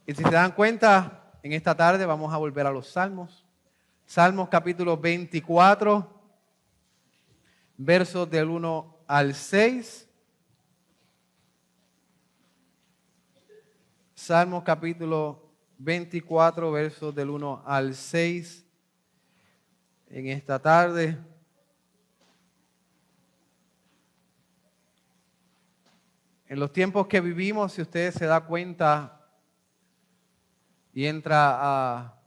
Y si se dan cuenta, en esta tarde vamos a volver a los Salmos. Salmos capítulo 24, versos del 1 al 6. Salmos capítulo 24, versos del 1 al 6. En esta tarde. En los tiempos que vivimos, si usted se da cuenta y entra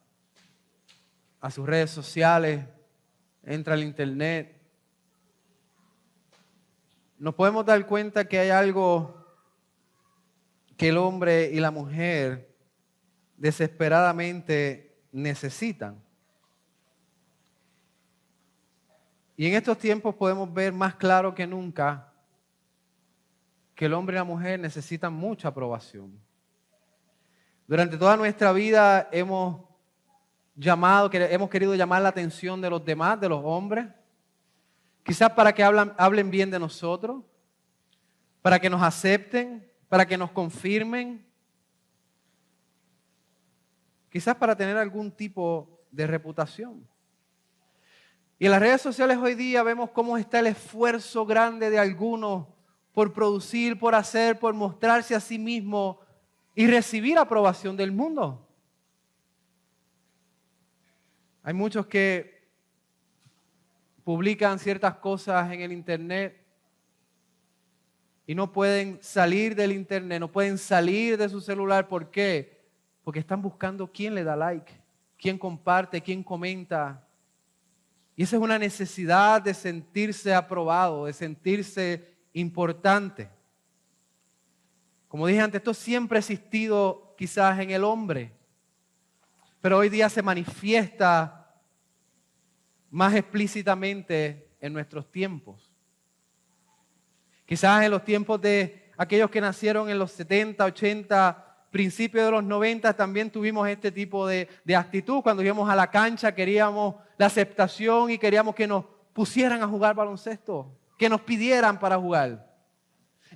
a sus redes sociales, entra al internet, nos podemos dar cuenta que hay algo que el hombre y la mujer desesperadamente necesitan. Y en estos tiempos podemos ver más claro que nunca que el hombre y la mujer necesitan mucha aprobación. Durante toda nuestra vida hemos querido llamar la atención de los demás, de los hombres, quizás para que hablen bien de nosotros, para que nos acepten, para que nos confirmen, quizás para tener algún tipo de reputación. Y en las redes sociales hoy día vemos cómo está el esfuerzo grande de algunos por producir, por hacer, por mostrarse a sí mismo y recibir aprobación del mundo. Hay muchos que publican ciertas cosas en el internet y no pueden salir del internet, no pueden salir de su celular. ¿Por qué? Porque están buscando quién le da like, quién comparte, quién comenta. Y esa es una necesidad de sentirse aprobado, de sentirse importante. Como dije antes, esto siempre ha existido quizás en el hombre, pero hoy día se manifiesta más explícitamente en nuestros tiempos. Quizás en los tiempos de aquellos que nacieron en los 70, 80, principios de los 90, también tuvimos este tipo de actitud. Cuando íbamos a la cancha queríamos la aceptación y queríamos que nos pusieran a jugar baloncesto, que nos pidieran para jugar.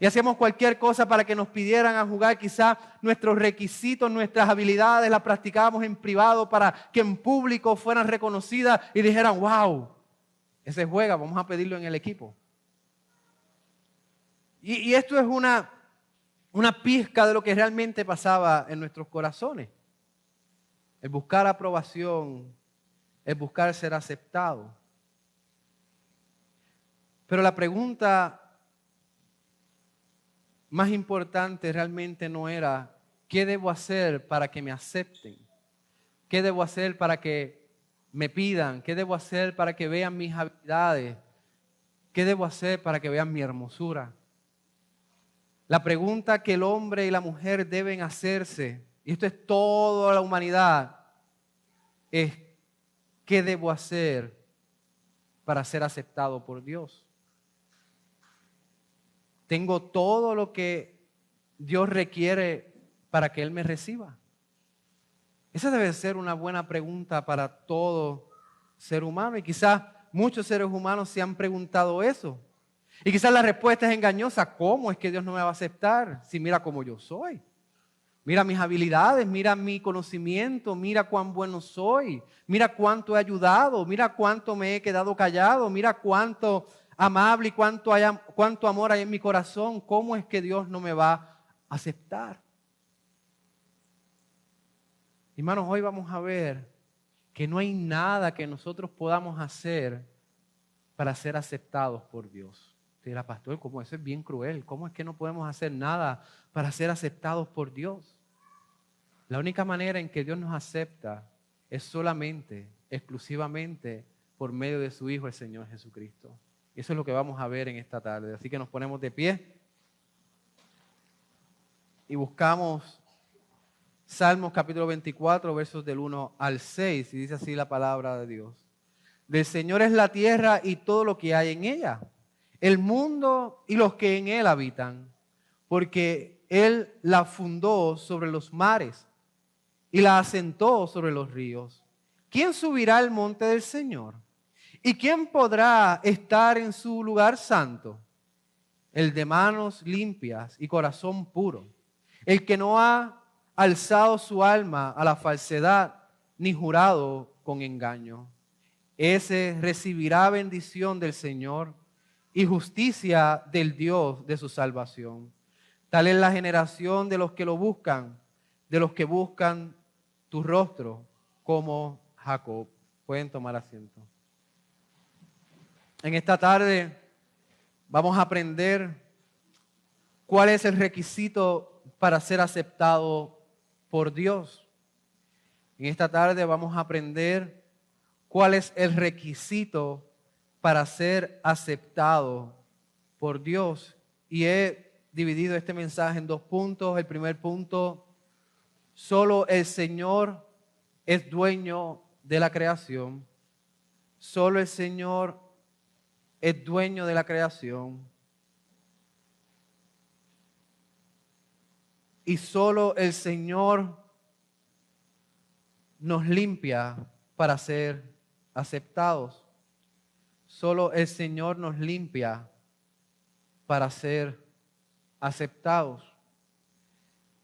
Y hacíamos cualquier cosa para que nos pidieran a jugar. Quizás nuestros requisitos, nuestras habilidades las practicábamos en privado para que en público fueran reconocidas y dijeran, wow, ese juega, vamos a pedirlo en el equipo. Y esto es una pizca de lo que realmente pasaba en nuestros corazones. El buscar aprobación, el buscar ser aceptado. Pero la pregunta más importante realmente no era ¿qué debo hacer para que me acepten? ¿Qué debo hacer para que me pidan? ¿Qué debo hacer para que vean mis habilidades? ¿Qué debo hacer para que vean mi hermosura? La pregunta que el hombre y la mujer deben hacerse, y esto es toda la humanidad, es ¿qué debo hacer para ser aceptado por Dios? ¿Tengo todo lo que Dios requiere para que Él me reciba? Esa debe ser una buena pregunta para todo ser humano. Y quizás muchos seres humanos se han preguntado eso. Y quizás la respuesta es engañosa. ¿Cómo es que Dios no me va a aceptar si mira cómo yo soy? Mira mis habilidades, mira mi conocimiento, mira cuán bueno soy, mira cuánto he ayudado, mira cuánto me he quedado callado, mira cuánto amable y cuánto amor hay en mi corazón. ¿Cómo es que Dios no me va a aceptar? Hermanos, hoy vamos a ver que no hay nada que nosotros podamos hacer para ser aceptados por Dios. Usted dirá, pastor, ¿cómo eso es bien cruel? ¿Cómo es que no podemos hacer nada para ser aceptados por Dios? La única manera en que Dios nos acepta es solamente, exclusivamente, por medio de su Hijo, el Señor Jesucristo. Y eso es lo que vamos a ver en esta tarde. Así que nos ponemos de pie y buscamos Salmos capítulo 24, versos del 1 al 6. Y dice así la palabra de Dios. Del Señor es la tierra y todo lo que hay en ella, el mundo y los que en él habitan, porque Él la fundó sobre los mares y la asentó sobre los ríos. ¿Quién subirá al monte del Señor? ¿Y quién podrá estar en su lugar santo? El de manos limpias y corazón puro, el que no ha alzado su alma a la falsedad, ni jurado con engaño. Ese recibirá bendición del Señor y justicia del Dios de su salvación. Tal es la generación de los que lo buscan, de los que buscan tu rostro, como Jacob. Pueden tomar asiento. En esta tarde vamos a aprender cuál es el requisito para ser aceptado por Dios. En esta tarde vamos a aprender cuál es el requisito para ser aceptado por Dios. Y he dividido este mensaje en dos puntos. El primer punto, solo el Señor es dueño de la creación. Solo el Señor es dueño de la creación. Y solo el Señor nos limpia para ser aceptados. Solo el Señor nos limpia para ser aceptados.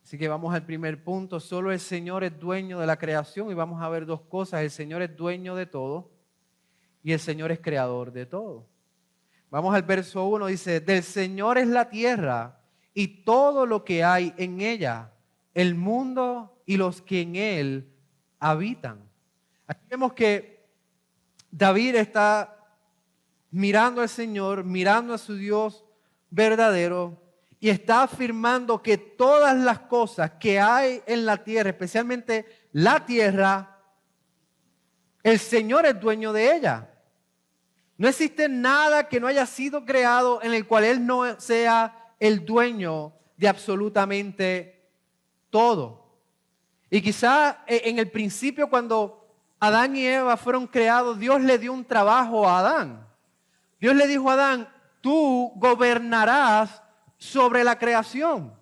Así que vamos al primer punto. Solo el Señor es dueño de la creación y vamos a ver dos cosas. El Señor es dueño de todo y el Señor es creador de todo. Vamos al verso 1, dice, del Señor es la tierra y todo lo que hay en ella, el mundo y los que en él habitan. Aquí vemos que David está mirando al Señor, mirando a su Dios verdadero y está afirmando que todas las cosas que hay en la tierra, especialmente la tierra, el Señor es dueño de ella. No existe nada que no haya sido creado en el cual Él no sea el dueño de absolutamente todo. Y quizá en el principio, cuando Adán y Eva fueron creados, Dios le dio un trabajo a Adán. Dios le dijo a Adán, tú gobernarás sobre la creación.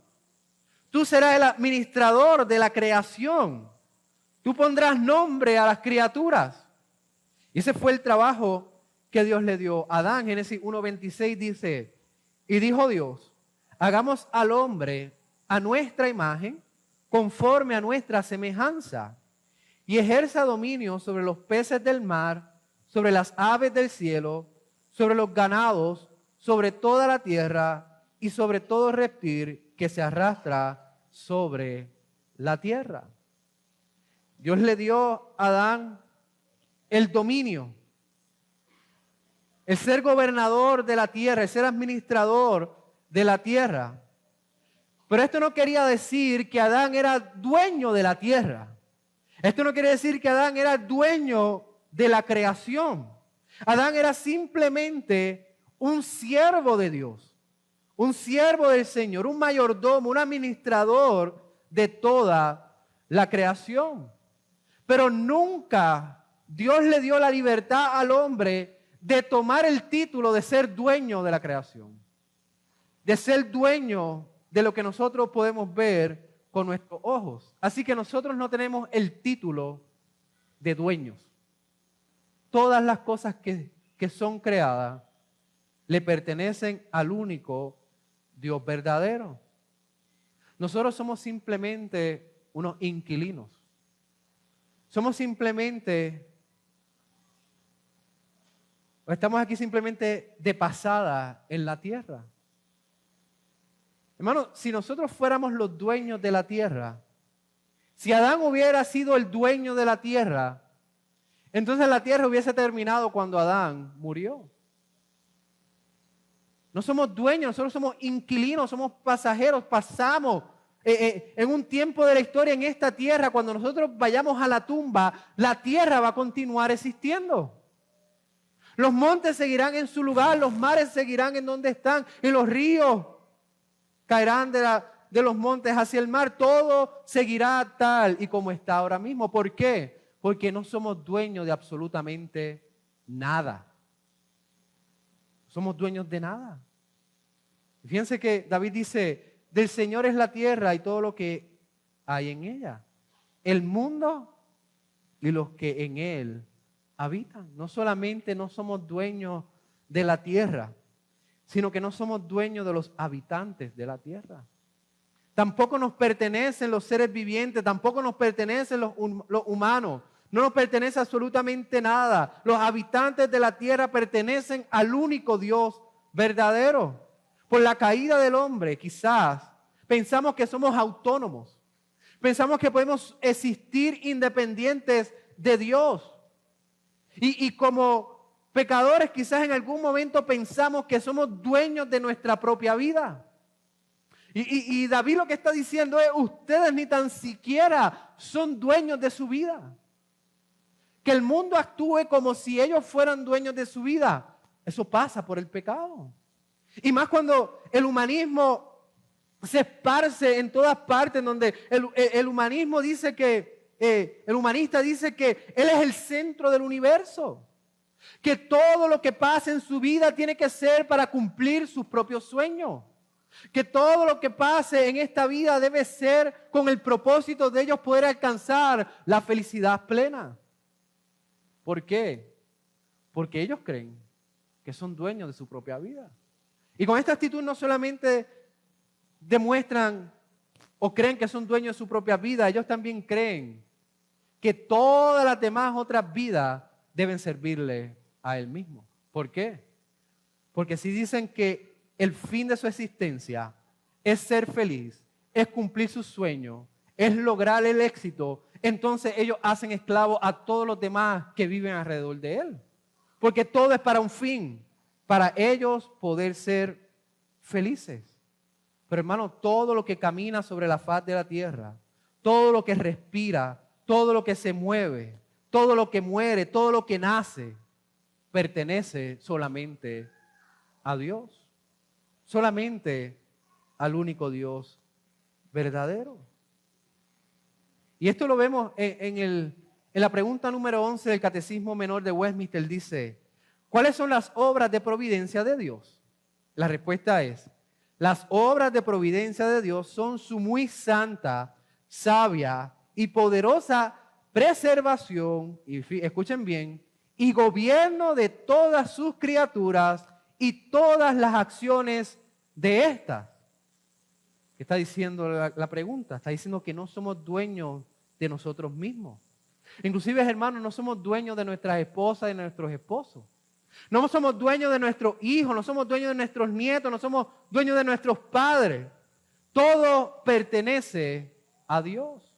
Tú serás el administrador de la creación. Tú pondrás nombre a las criaturas. Y ese fue el trabajo que Dios le dio a Adán. Génesis 1:26 dice, y dijo Dios, hagamos al hombre a nuestra imagen, conforme a nuestra semejanza, y ejerza dominio sobre los peces del mar, sobre las aves del cielo, sobre los ganados, sobre toda la tierra y sobre todo reptil que se arrastra sobre la tierra. Dios le dio a Adán el dominio, el ser gobernador de la tierra, el ser administrador de la tierra. Pero esto no quería decir que Adán era dueño de la tierra. Esto no quiere decir que Adán era dueño de la creación. Adán era simplemente un siervo de Dios, un siervo del Señor, un mayordomo, un administrador de toda la creación. Pero nunca Dios le dio la libertad al hombre de tomar el título de ser dueño de la creación, de ser dueño de lo que nosotros podemos ver con nuestros ojos. Así que nosotros no tenemos el título de dueños. Todas las cosas que son creadas le pertenecen al único Dios verdadero. Nosotros somos simplemente unos inquilinos. Somos simplemente, estamos aquí simplemente de pasada en la tierra. Hermano, si nosotros fuéramos los dueños de la tierra, si Adán hubiera sido el dueño de la tierra, entonces la tierra hubiese terminado cuando Adán murió. No somos dueños, nosotros somos inquilinos, somos pasajeros, pasamos en un tiempo de la historia en esta tierra. Cuando nosotros vayamos a la tumba, la tierra va a continuar existiendo. Los montes seguirán en su lugar, los mares seguirán en donde están, y los ríos caerán de los montes hacia el mar. Todo seguirá tal y como está ahora mismo. ¿Por qué? Porque no somos dueños de absolutamente nada. Somos dueños de nada. Fíjense que David dice, del Señor es la tierra y todo lo que hay en ella, el mundo y los que en él habitan. No solamente no somos dueños de la tierra, sino que no somos dueños de los habitantes de la tierra. tampoco nos pertenecen los seres vivientes, tampoco nos pertenecen los humanos. No nos pertenece absolutamente nada. Los habitantes de la tierra pertenecen al único Dios verdadero. Por la caída del hombre, quizás, pensamos que somos autónomos. Pensamos que podemos existir independientes de Dios. Y como pecadores, quizás en algún momento pensamos que somos dueños de nuestra propia vida. Y David lo que está diciendo es, ustedes ni tan siquiera son dueños de su vida. Que el mundo actúe como si ellos fueran dueños de su vida. Eso pasa por el pecado. Y más cuando el humanismo se esparce en todas partes, donde el humanismo dice que, el humanista dice que él es el centro del universo. Que todo lo que pasa en su vida tiene que ser para cumplir sus propios sueños. Que todo lo que pase en esta vida debe ser con el propósito de ellos poder alcanzar la felicidad plena. ¿Por qué? Porque ellos creen que son dueños de su propia vida. Y con esta actitud no solamente demuestran o creen que son dueños de su propia vida, ellos también creen que todas las demás otras vidas deben servirle a Él mismo. ¿Por qué? Porque si dicen que el fin de su existencia es ser feliz, es cumplir sus sueños, es lograr el éxito, entonces ellos hacen esclavos a todos los demás que viven alrededor de Él. Porque todo es para un fin, para ellos poder ser felices. Pero hermano, todo lo que camina sobre la faz de la tierra, todo lo que respira, todo lo que se mueve, todo lo que muere, todo lo que nace, pertenece solamente a Dios. Solamente al único Dios verdadero. Y esto lo vemos en la pregunta número 11 del Catecismo Menor de Westminster. Dice, ¿cuáles son las obras de providencia de Dios? La respuesta es, las obras de providencia de Dios son su muy santa, sabia y poderosa preservación, y escuchen bien, y gobierno de todas sus criaturas y todas las acciones de estas. ¿Qué está diciendo la pregunta? Está diciendo que no somos dueños de nosotros mismos. Inclusive, hermanos, no somos dueños de nuestras esposas y de nuestros esposos. No somos dueños de nuestros hijos, no somos dueños de nuestros nietos, no somos dueños de nuestros padres. Todo pertenece a Dios.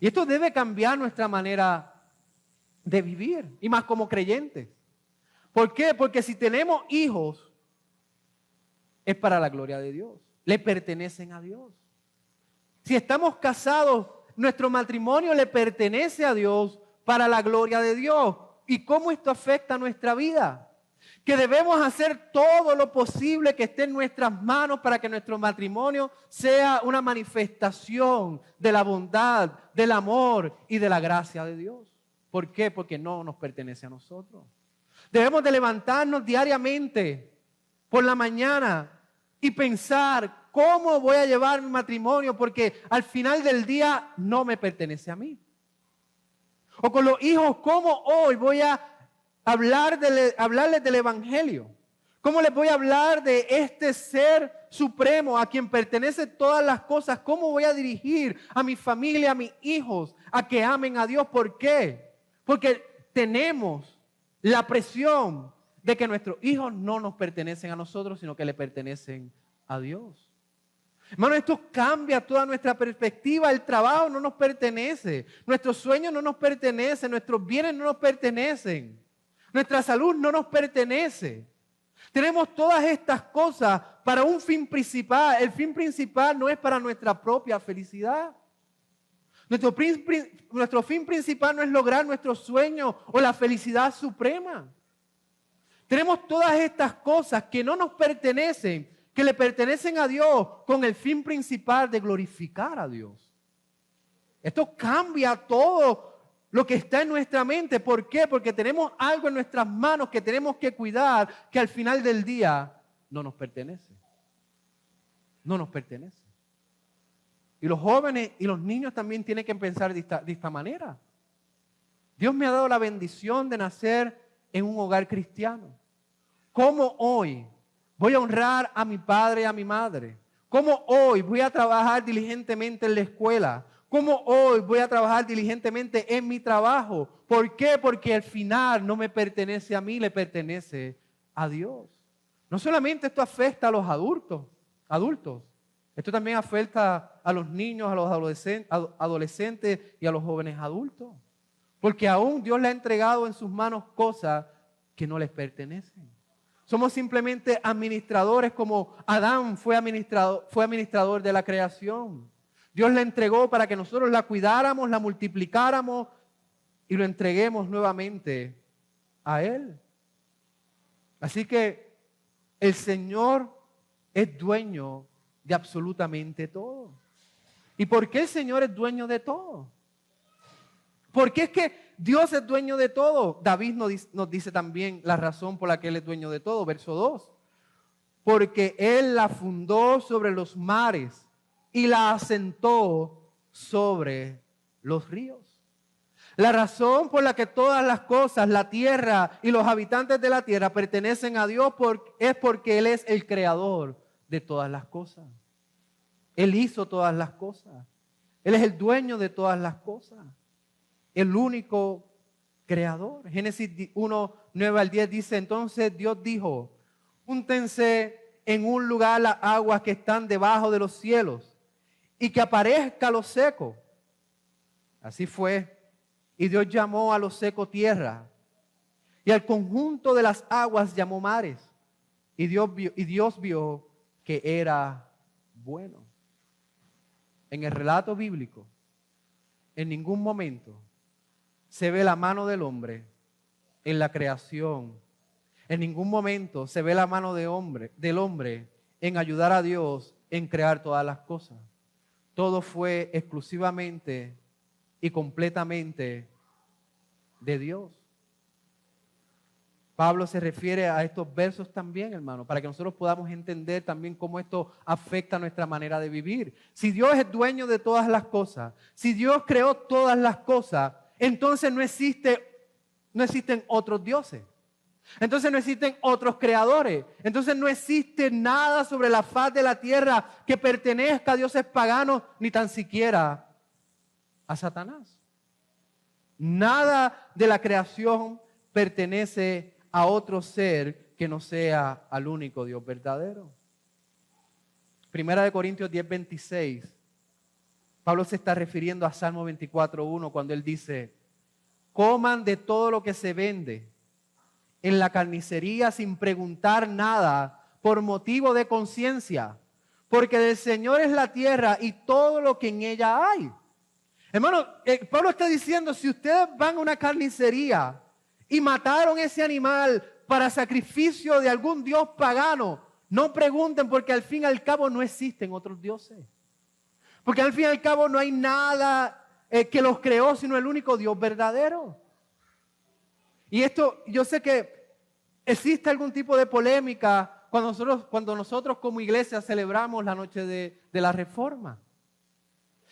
Y esto debe cambiar nuestra manera de vivir, y más como creyentes. ¿Por qué? Porque si tenemos hijos, es para la gloria de Dios. Le pertenecen a Dios. Si estamos casados, nuestro matrimonio le pertenece a Dios para la gloria de Dios. ¿Y cómo esto afecta a nuestra vida? Que debemos hacer todo lo posible que esté en nuestras manos para que nuestro matrimonio sea una manifestación de la bondad, del amor y de la gracia de Dios. ¿Por qué? Porque no nos pertenece a nosotros. Debemos de levantarnos diariamente por la mañana y pensar cómo voy a llevar mi matrimonio, porque al final del día no me pertenece a mí. O con los hijos, ¿cómo hoy voy a hablarles del Evangelio? ¿Cómo les voy a hablar de este ser supremo a quien pertenece todas las cosas? ¿Cómo voy a dirigir a mi familia, a mis hijos, a que amen a Dios? ¿Por qué? Porque tenemos la presión de que nuestros hijos no nos pertenecen a nosotros, sino que le pertenecen a Dios. Hermano, esto cambia toda nuestra perspectiva. El trabajo no nos pertenece, nuestros sueños no nos pertenecen, nuestros bienes no nos pertenecen, nuestra salud no nos pertenece. Tenemos todas estas cosas para un fin principal. El fin principal no es para nuestra propia felicidad. Nuestro fin principal no es lograr nuestro sueño o la felicidad suprema. Tenemos todas estas cosas que no nos pertenecen, que le pertenecen a Dios, con el fin principal de glorificar a Dios. Esto cambia todo lo que está en nuestra mente. ¿Por qué? Porque tenemos algo en nuestras manos que tenemos que cuidar, que al final del día no nos pertenece. No nos pertenece. Y los jóvenes y los niños también tienen que pensar de esta manera. Dios me ha dado la bendición de nacer en un hogar cristiano. ¿Cómo hoy voy a honrar a mi padre y a mi madre? ¿Cómo hoy voy a trabajar diligentemente en la escuela? ¿Cómo hoy voy a trabajar diligentemente en mi trabajo? ¿Por qué? Porque al final no me pertenece a mí, le pertenece a Dios. No solamente esto afecta a los adultos, esto también afecta a los niños, a los adolescentes y a los jóvenes adultos. Porque aún Dios le ha entregado en sus manos cosas que no les pertenecen. Somos simplemente administradores, como Adán fue administrador de la creación. Dios la entregó para que nosotros la cuidáramos, la multiplicáramos y lo entreguemos nuevamente a Él. Así que el Señor es dueño de absolutamente todo. ¿Y por qué el Señor es dueño de todo? Porque es que Dios es dueño de todo. David nos dice también la razón por la que Él es dueño de todo. Verso 2. Porque Él la fundó sobre los mares y la asentó sobre los ríos. La razón por la que todas las cosas, la tierra y los habitantes de la tierra pertenecen a Dios es porque Él es el creador de todas las cosas. Él hizo todas las cosas. Él es el dueño de todas las cosas. El único creador. Génesis 1, 9 al 10 dice, entonces Dios dijo, júntense en un lugar las aguas que están debajo de los cielos y que aparezca lo seco. Así fue. Y Dios llamó a lo seco tierra y al conjunto de las aguas llamó mares. Y Dios vio que era bueno. En el relato bíblico, en ningún momento se ve la mano del hombre en la creación. En ningún momento se ve la mano del hombre en ayudar a Dios en crear todas las cosas. Todo fue exclusivamente y completamente de Dios. Pablo se refiere a estos versos también, hermano, para que nosotros podamos entender también cómo esto afecta nuestra manera de vivir. Si Dios es dueño de todas las cosas, si Dios creó todas las cosas, entonces no existen otros dioses. Entonces no existen otros creadores. Entonces no existe nada sobre la faz de la tierra que pertenezca a dioses paganos, ni tan siquiera a Satanás. Nada de la creación pertenece a otro ser que no sea al único Dios verdadero. Primera de Corintios 10, 26. Pablo se está refiriendo a Salmo 24, 1 cuando él dice, coman de todo lo que se vende en la carnicería sin preguntar nada por motivo de conciencia, porque del Señor es la tierra y todo lo que en ella hay. Hermano, Pablo está diciendo, si ustedes van a una carnicería y mataron ese animal para sacrificio de algún dios pagano, no pregunten porque al fin y al cabo no existen otros dioses. Porque al fin y al cabo no hay nada que los creó sino el único Dios verdadero. Y esto, yo sé que existe algún tipo de polémica cuando nosotros como iglesia celebramos la noche de la Reforma.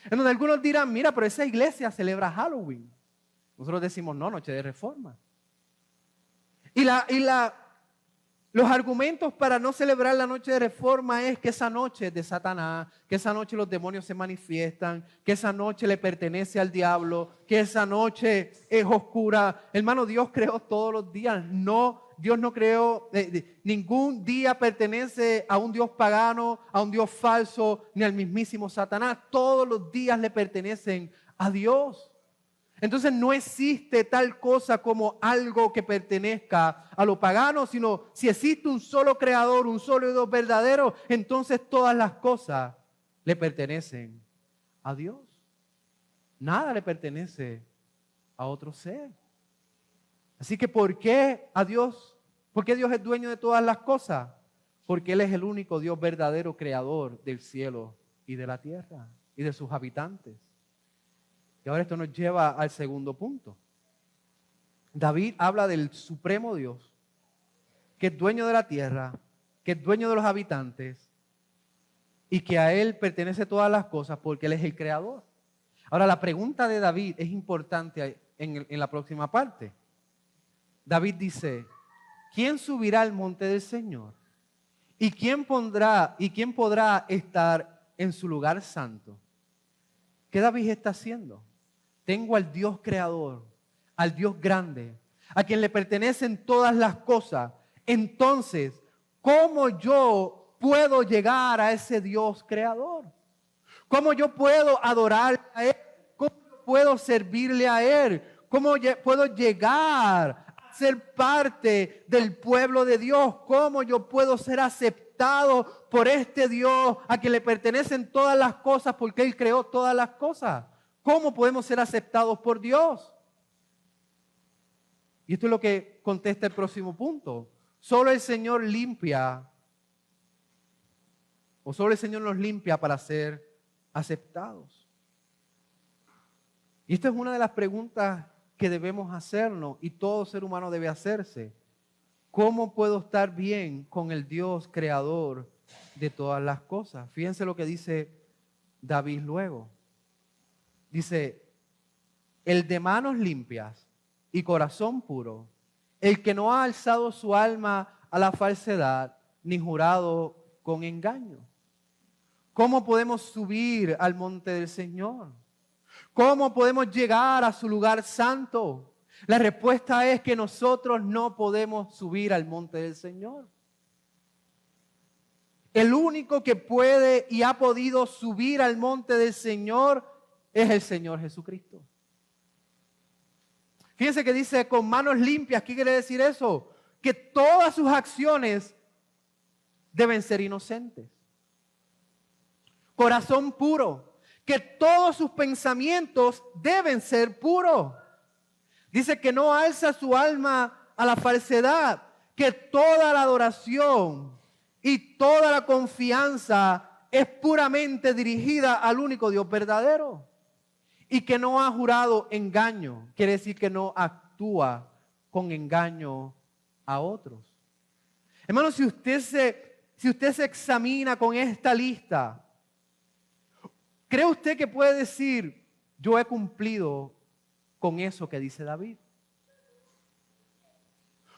En donde algunos dirán, mira, pero esa iglesia celebra Halloween. Nosotros decimos, no, noche de Reforma. Los argumentos para no celebrar la noche de Reforma es que esa noche es de Satanás, que esa noche los demonios se manifiestan, que esa noche le pertenece al diablo, que esa noche es oscura. Hermano, Dios creó todos los días. No, Dios no creó, ningún día pertenece a un Dios pagano, a un Dios falso, ni al mismísimo Satanás. Todos los días le pertenecen a Dios. Entonces no existe tal cosa como algo que pertenezca a lo pagano, sino si existe un solo creador, un solo Dios verdadero, entonces todas las cosas le pertenecen a Dios. Nada le pertenece a otro ser. Así que ¿por qué a Dios? ¿Por qué Dios es dueño de todas las cosas? Porque Él es el único Dios verdadero creador del cielo y de la tierra y de sus habitantes. Y ahora esto nos lleva al segundo punto. David habla del supremo Dios, que es dueño de la tierra, que es dueño de los habitantes y que a Él pertenece todas las cosas porque Él es el creador. Ahora la pregunta de David es importante en la próxima parte. David dice, ¿quién subirá al monte del Señor? ¿Y quién podrá estar en su lugar santo? ¿Qué David está haciendo? Tengo al Dios creador, al Dios grande, a quien le pertenecen todas las cosas. Entonces, ¿cómo yo puedo llegar a ese Dios creador? ¿Cómo yo puedo adorar a Él? ¿Cómo puedo servirle a Él? ¿Cómo puedo llegar a ser parte del pueblo de Dios? ¿Cómo yo puedo ser aceptado por este Dios a quien le pertenecen todas las cosas porque Él creó todas las cosas? ¿Cómo podemos ser aceptados por Dios? Y esto es lo que contesta el próximo punto. Solo el Señor limpia, o solo el Señor nos limpia para ser aceptados. Y esta es una de las preguntas que debemos hacernos y todo ser humano debe hacerse. ¿Cómo puedo estar bien con el Dios creador de todas las cosas? Fíjense lo que dice David luego. Dice, el de manos limpias y corazón puro, el que no ha alzado su alma a la falsedad ni jurado con engaño. ¿Cómo podemos subir al monte del Señor? ¿Cómo podemos llegar a su lugar santo? La respuesta es que nosotros no podemos subir al monte del Señor. El único que puede y ha podido subir al monte del Señor es el Señor Jesucristo. Fíjense que dice con manos limpias. ¿Qué quiere decir eso? Que todas sus acciones deben ser inocentes. Corazón puro, que todos sus pensamientos deben ser puros. Dice que no alza su alma a la falsedad, que toda la adoración y toda la confianza es puramente dirigida al único Dios verdadero. Y que no ha jurado engaño, quiere decir que no actúa con engaño a otros. Hermano, si usted se examina con esta lista, ¿cree usted que puede decir, yo he cumplido con eso que dice David?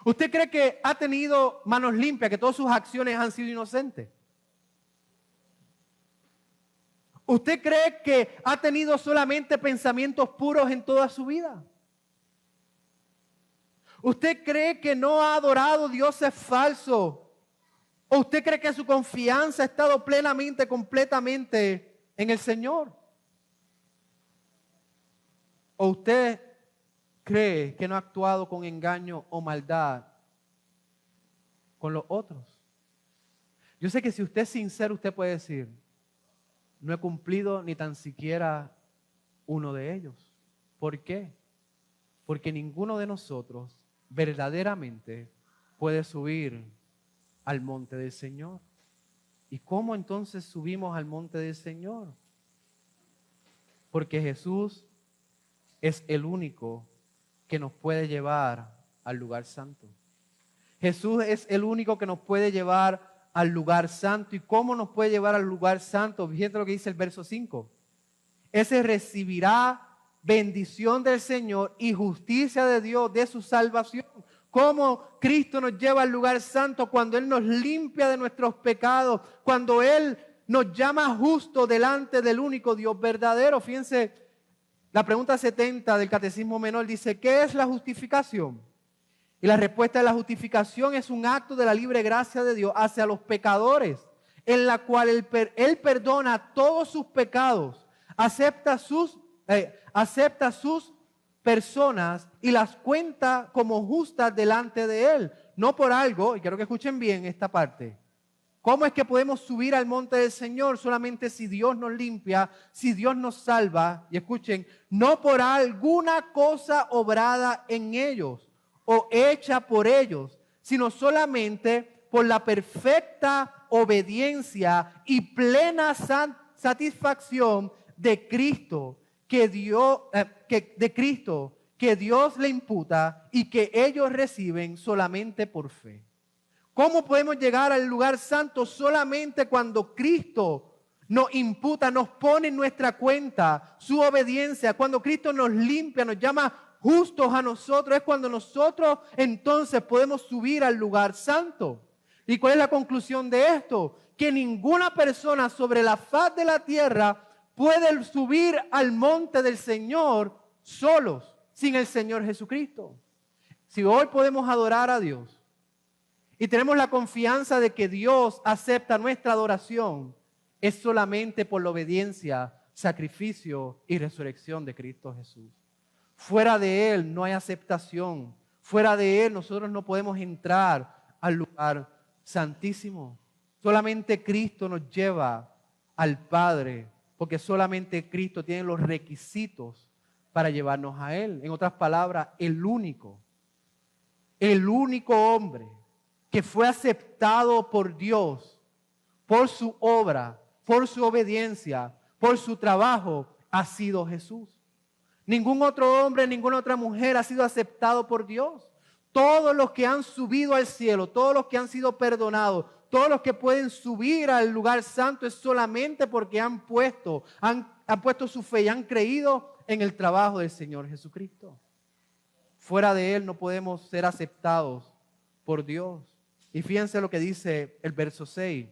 ¿Usted cree que ha tenido manos limpias, que todas sus acciones han sido inocentes? ¿Usted cree que ha tenido solamente pensamientos puros en toda su vida? ¿Usted cree que no ha adorado dioses falsos? ¿O usted cree que su confianza ha estado plenamente, completamente en el Señor? ¿O usted cree que no ha actuado con engaño o maldad con los otros? Yo sé que si usted es sincero, usted puede decir, no he cumplido ni tan siquiera uno de ellos. ¿Por qué? Porque ninguno de nosotros verdaderamente puede subir al monte del Señor. ¿Y cómo entonces subimos al monte del Señor? Porque Jesús es el único que nos puede llevar al lugar santo. Jesús es el único que nos puede llevar al lugar santo. ¿Y cómo nos puede llevar al lugar santo? Fíjate lo que dice el verso 5. Ese recibirá bendición del Señor y justicia de Dios, de su salvación. ¿Cómo Cristo nos lleva al lugar santo? Cuando Él nos limpia de nuestros pecados, cuando Él nos llama justo delante del único Dios verdadero. Fíjense, la pregunta 70 del Catecismo Menor dice, ¿qué es la justificación? Y la respuesta de la justificación es un acto de la libre gracia de Dios hacia los pecadores, en la cual Él perdona todos sus pecados, acepta sus personas y las cuenta como justas delante de Él. No por algo, y quiero que escuchen bien esta parte. ¿Cómo es que podemos subir al monte del Señor? Solamente si Dios nos limpia, si Dios nos salva. Y escuchen, no por alguna cosa obrada en ellos o hecha por ellos, sino solamente por la perfecta obediencia y plena satisfacción de Cristo, que Dios le imputa y que ellos reciben solamente por fe. ¿Cómo podemos llegar al lugar santo? Solamente cuando Cristo nos imputa, nos pone en nuestra cuenta su obediencia. Cuando Cristo nos limpia, nos llama justos a nosotros, es cuando nosotros entonces podemos subir al lugar santo. ¿Y cuál es la conclusión de esto? Que ninguna persona sobre la faz de la tierra puede subir al monte del Señor solos, sin el Señor Jesucristo. Si hoy podemos adorar a Dios y tenemos la confianza de que Dios acepta nuestra adoración, es solamente por la obediencia, sacrificio y resurrección de Cristo Jesús. Fuera de Él no hay aceptación. Fuera de Él nosotros no podemos entrar al lugar santísimo. Solamente Cristo nos lleva al Padre, porque solamente Cristo tiene los requisitos para llevarnos a Él. En otras palabras, el único hombre que fue aceptado por Dios, por su obra, por su obediencia, por su trabajo, ha sido Jesús. Ningún otro hombre, ninguna otra mujer ha sido aceptado por Dios. Todos los que han subido al cielo, todos los que han sido perdonados, todos los que pueden subir al lugar santo es solamente porque han puesto su fe y han creído en el trabajo del Señor Jesucristo. Fuera de Él no podemos ser aceptados por Dios. Y fíjense lo que dice el verso 6.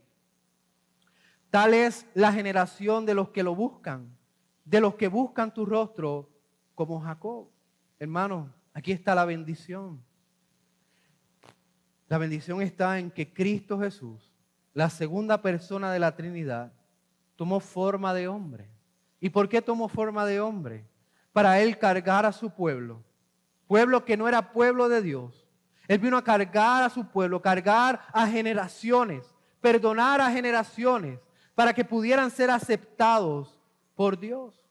Tal es la generación de los que lo buscan, de los que buscan tu rostro como Jacob. Hermanos, aquí está la bendición. La bendición está en que Cristo Jesús, la segunda persona de la Trinidad, tomó forma de hombre. ¿Y por qué tomó forma de hombre? Para Él cargar a su pueblo, pueblo que no era pueblo de Dios. Él vino a cargar a su pueblo, cargar a generaciones, perdonar a generaciones, para que pudieran ser aceptados por Dios.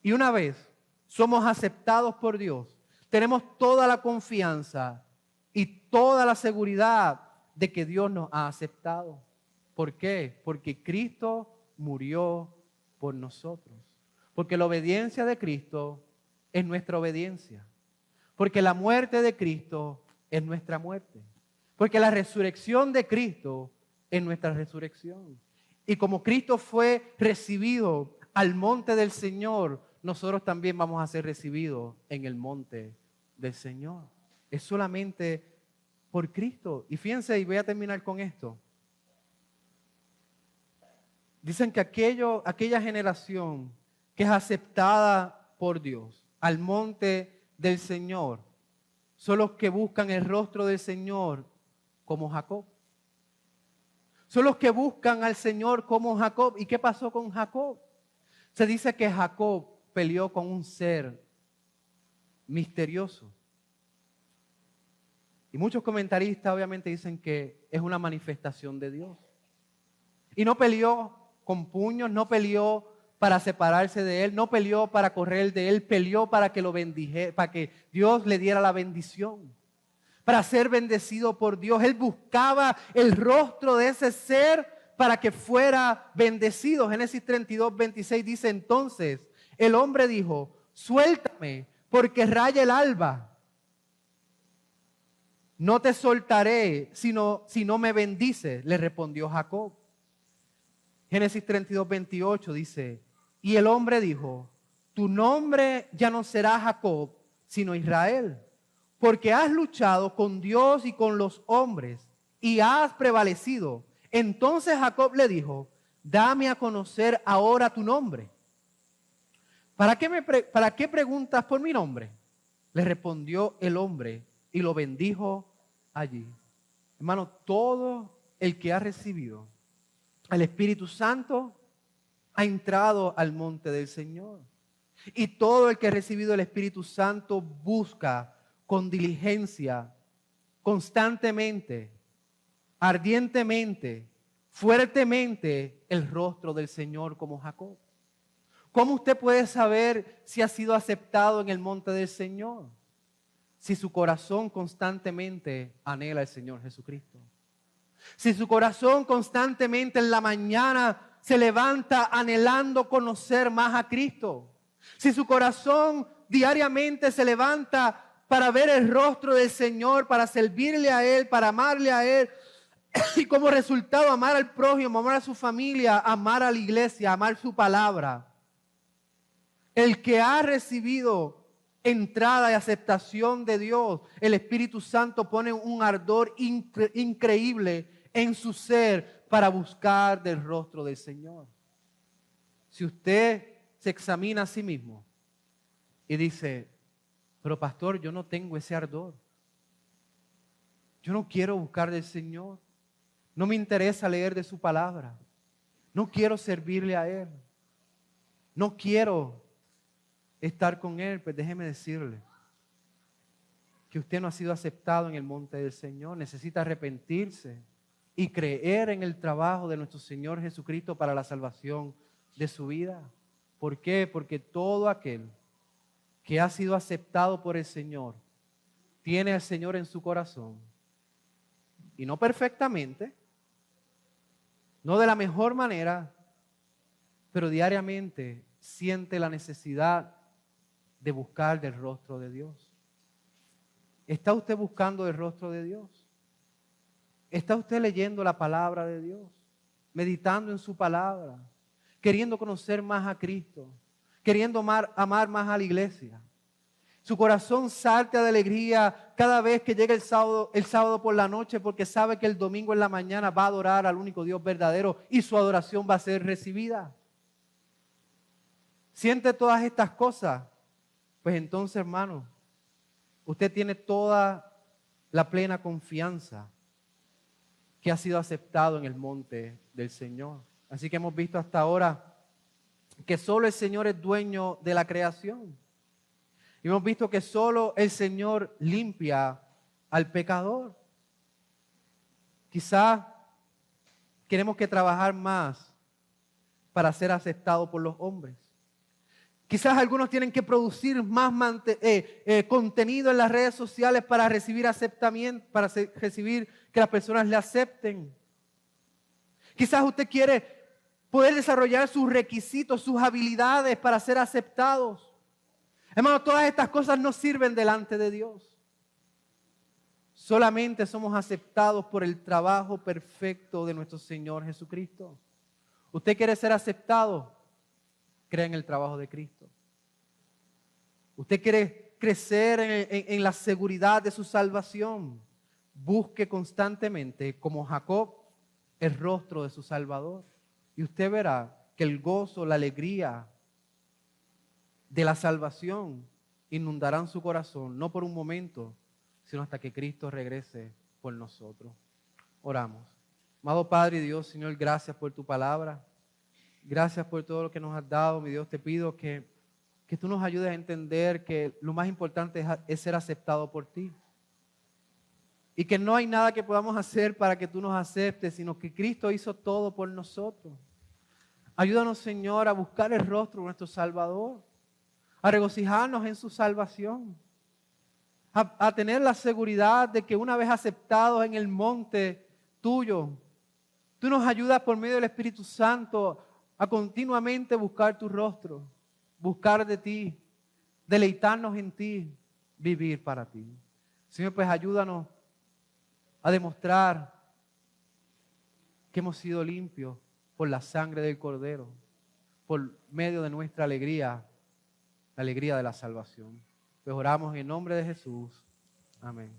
Y una vez somos aceptados por Dios, tenemos toda la confianza y toda la seguridad de que Dios nos ha aceptado. ¿Por qué? Porque Cristo murió por nosotros. Porque la obediencia de Cristo es nuestra obediencia. Porque la muerte de Cristo es nuestra muerte. Porque la resurrección de Cristo es nuestra resurrección. Y como Cristo fue recibido al monte del Señor, nosotros también vamos a ser recibidos en el monte del Señor. Es solamente por Cristo. Y fíjense, y voy a terminar con esto. Dicen que aquella generación que es aceptada por Dios al monte del Señor son los que buscan el rostro del Señor como Jacob. Son los que buscan al Señor como Jacob. ¿Y qué pasó con Jacob? Se dice que Jacob peleó con un ser misterioso. Y muchos comentaristas obviamente dicen que es una manifestación de Dios. Y no peleó con puños, no peleó para separarse de él, no peleó para correr de él, peleó para que lo bendijera, para que Dios le diera la bendición, para ser bendecido por Dios. Él buscaba el rostro de ese ser para que fuera bendecido. Génesis 32, 26 dice: entonces el hombre dijo: suéltame, porque raya el alba. No te soltaré si no me bendices, le respondió Jacob. Génesis 32, 28 dice: y el hombre dijo: tu nombre ya no será Jacob, sino Israel, porque has luchado con Dios y con los hombres y has prevalecido. Entonces Jacob le dijo: dame a conocer ahora tu nombre. ¿Para qué preguntas por mi nombre? Le respondió el hombre y lo bendijo allí. Hermano, todo el que ha recibido al Espíritu Santo ha entrado al monte del Señor. Y todo el que ha recibido el Espíritu Santo busca con diligencia, constantemente, ardientemente, fuertemente el rostro del Señor como Jacob. ¿Cómo usted puede saber si ha sido aceptado en el monte del Señor? Si su corazón constantemente anhela al Señor Jesucristo. Si su corazón constantemente en la mañana se levanta anhelando conocer más a Cristo. Si su corazón diariamente se levanta para ver el rostro del Señor, para servirle a Él, para amarle a Él, y como resultado amar al prójimo, amar a su familia, amar a la iglesia, amar su palabra. El que ha recibido entrada y aceptación de Dios, el Espíritu Santo pone un ardor increíble en su ser para buscar del rostro del Señor. Si usted se examina a sí mismo y dice, pero pastor, yo no tengo ese ardor. Yo no quiero buscar del Señor. No me interesa leer de su palabra. No quiero servirle a Él. No quiero estar con Él. Pues déjeme decirle que usted no ha sido aceptado en el monte del Señor. Necesita arrepentirse y creer en el trabajo de nuestro Señor Jesucristo para la salvación de su vida. ¿Por qué? Porque todo aquel que ha sido aceptado por el Señor tiene al Señor en su corazón. Y no perfectamente, no de la mejor manera, pero diariamente siente la necesidad de buscar del rostro de Dios. ¿Está usted buscando el rostro de Dios? ¿Está usted leyendo la palabra de Dios? Meditando en su palabra, queriendo conocer más a Cristo, queriendo amar más a la iglesia. Su corazón salta de alegría cada vez que llega el sábado por la noche, porque sabe que el domingo en la mañana va a adorar al único Dios verdadero y su adoración va a ser recibida. ¿Siente todas estas cosas? Pues entonces, hermano, usted tiene toda la plena confianza que ha sido aceptado en el monte del Señor. Así que hemos visto hasta ahora que solo el Señor es dueño de la creación. Y hemos visto que solo el Señor limpia al pecador. Quizás queremos que trabajar más para ser aceptados por los hombres. Quizás algunos tienen que producir más contenido en las redes sociales para recibir aceptamiento, para recibir que las personas le acepten. Quizás usted quiere poder desarrollar sus requisitos, sus habilidades para ser aceptados. Hermano, todas estas cosas no sirven delante de Dios. Solamente somos aceptados por el trabajo perfecto de nuestro Señor Jesucristo. ¿Usted quiere ser aceptado? Crea en el trabajo de Cristo. ¿Usted quiere crecer en la seguridad de su salvación? Busque constantemente, como Jacob, el rostro de su Salvador. Y usted verá que el gozo, la alegría de la salvación inundarán su corazón, no por un momento, sino hasta que Cristo regrese por nosotros. Oramos. Amado Padre Dios, Señor, gracias por tu palabra. Gracias por todo lo que nos has dado, mi Dios. Te pido que tú nos ayudes a entender que lo más importante es ser aceptado por ti. Y que no hay nada que podamos hacer para que tú nos aceptes, sino que Cristo hizo todo por nosotros. Ayúdanos, Señor, a buscar el rostro de nuestro Salvador, a regocijarnos en su salvación, a tener la seguridad de que una vez aceptados en el monte tuyo, tú nos ayudas por medio del Espíritu Santo a continuamente buscar tu rostro, buscar de ti, deleitarnos en ti, vivir para ti. Señor, pues ayúdanos a demostrar que hemos sido limpios por la sangre del Cordero, por medio de nuestra alegría, la alegría de la salvación. Pues oramos en nombre de Jesús. Amén.